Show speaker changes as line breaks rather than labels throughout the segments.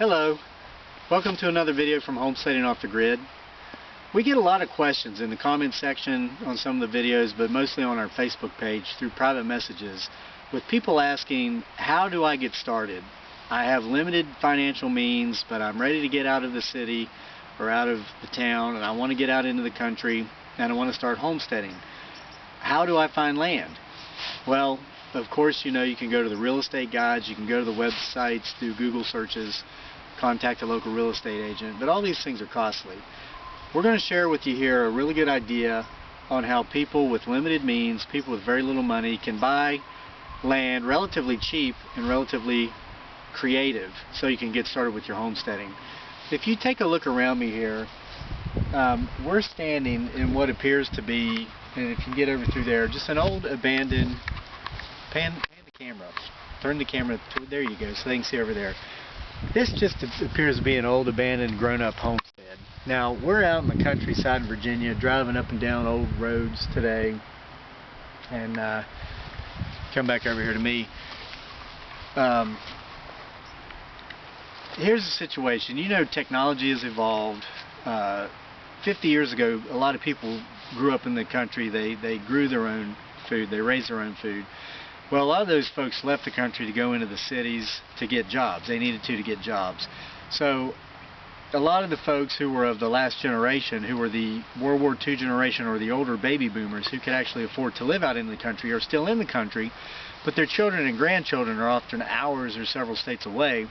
Hello, welcome to another video from Homesteading Off the Grid. We get a lot of questions in the comment section on some of the videos, but mostly on our Facebook page through private messages, with people asking, how do I get started? I have limited financial means, but I'm ready to get out of the city or out of the town, and I want to get out into the country, and I want to start homesteading. How do I find land? Well, of course, you know, you can go to the real estate guides, you can go to the websites, do Google searches, contact a local real estate agent, but all these things are costly. We're going to share with you here a really good idea on how people with limited means, people with very little money, can buy land relatively cheap and relatively creative so you can get started with your homesteading. If you take a look around me here, we're standing in what appears to be, and if you can get over through there, just an old abandoned, pan the camera up, turn the camera, there you go, so they can see over there. This just appears to be an old abandoned grown-up homestead. Now we're out in the countryside in Virginia, driving up and down old roads today, and come back over here to me. Here's the situation. You know, technology has evolved. 50 years ago, a lot of people grew up in the country. They grew their own food. They raised their own food. Well, a lot of those folks left the country to go into the cities to get jobs. They needed to get jobs. So a lot of the folks who were of the last generation, who were the World War II generation or the older baby boomers who could actually afford to live out in the country, are still in the country, but their children and grandchildren are often hours or several states away.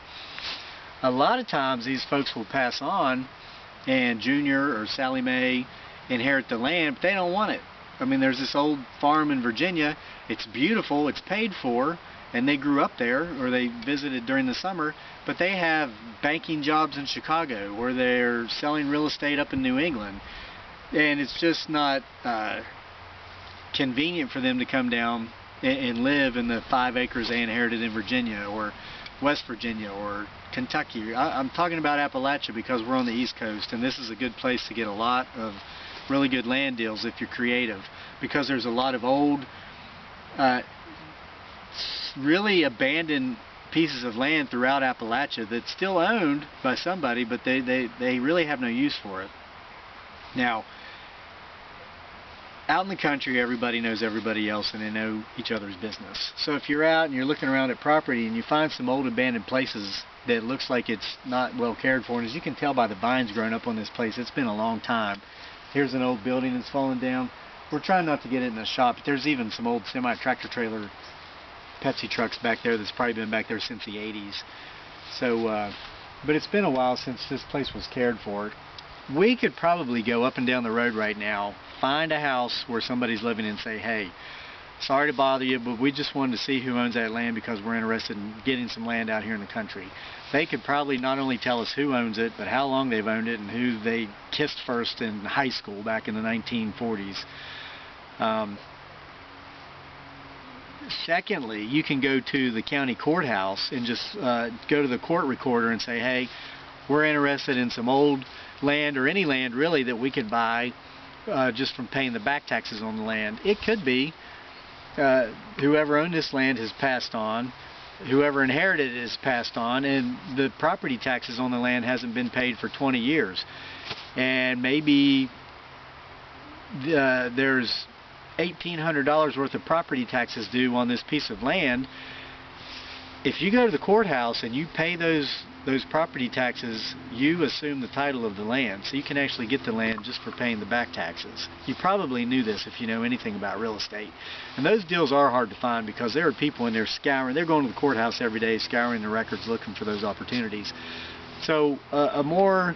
A lot of times these folks will pass on, and Junior or Sally Mae inherit the land, but they don't want it. I mean, there's this old farm in Virginia. It's beautiful, it's paid for, and they grew up there, or they visited during the summer, but they have banking jobs in Chicago, or they're selling real estate up in New England, and it's just not convenient for them to come down and live in the 5 acres they inherited in Virginia, or West Virginia, or Kentucky. I'm talking about Appalachia because we're on the East Coast, and this is a good place to get a lot of really good land deals if you're creative, because there's a lot of old, really abandoned pieces of land throughout Appalachia that's still owned by somebody, but they really have no use for it. Now, out in the country, everybody knows everybody else, and they know each other's business. So if you're out and you're looking around at property and you find some old abandoned places that looks like it's not well cared for, and as you can tell by the vines growing up on this place, it's been a long time. Here's an old building that's fallen down. We're trying not to get it in the shop, but there's even some old semi-tractor trailer Pepsi trucks back there that's probably been back there since the 80s. So, but it's been a while since this place was cared for. We could probably go up and down the road right now, find a house where somebody's living and say, hey, sorry to bother you, but we just wanted to see who owns that land because we're interested in getting some land out here in the country. They could probably not only tell us who owns it, but how long they've owned it and who they kissed first in high school back in the 1940s. Secondly, you can go to the county courthouse and just go to the court recorder and say, hey, we're interested in some old land, or any land really that we could buy just from paying the back taxes on the land. It could be whoever owned this land has passed on, whoever inherited it has passed on, and the property taxes on the land hasn't been paid for 20 years. And maybe there's $1,800 worth of property taxes due on this piece of land. If you go to the courthouse and you pay those property taxes, you assume the title of the land, so you can actually get the land just for paying the back taxes. You probably knew this if you know anything about real estate. And those deals are hard to find because there are people in there scouring. They're going to the courthouse every day, scouring the records, looking for those opportunities. So a more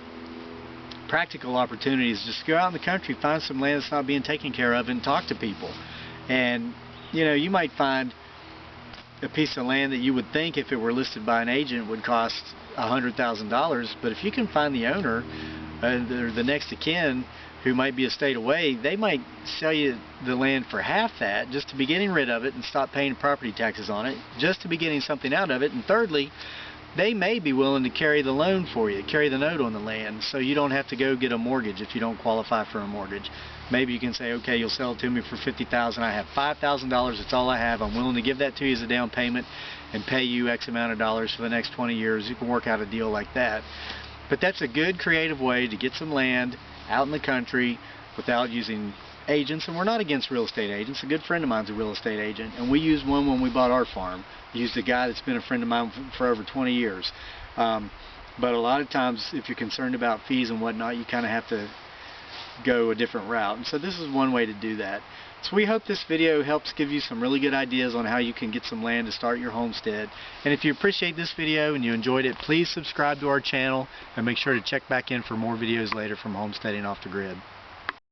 practical opportunity is just go out in the country, find some land that's not being taken care of, and talk to people. And you know, you might find a piece of land that you would think, if it were listed by an agent, would cost $100,000, but if you can find the owner or the next of kin who might be a state away, they might sell you the land for half that, just to be getting rid of it and stop paying property taxes on it, just to be getting something out of it. And thirdly, they may be willing to carry the loan for you, carry the note on the land, so you don't have to go get a mortgage if you don't qualify for a mortgage. Maybe you can say, okay, you'll sell it to me for $50,000. I have $5,000. That's all I have. I'm willing to give that to you as a down payment, and pay you X amount of dollars for the next 20 years. You can work out a deal like that. But that's a good creative way to get some land out in the country without using agents. And we're not against real estate agents. A good friend of mine's a real estate agent, and we used one when we bought our farm. We used a guy that's been a friend of mine for over 20 years. But a lot of times, if you're concerned about fees and whatnot, you kind of have to go a different route. And so this is one way to do that. So we hope this video helps give you some really good ideas on how you can get some land to start your homestead. And if you appreciate this video and you enjoyed it, please subscribe to our channel and make sure to check back in for more videos later from Homesteading Off the Grid.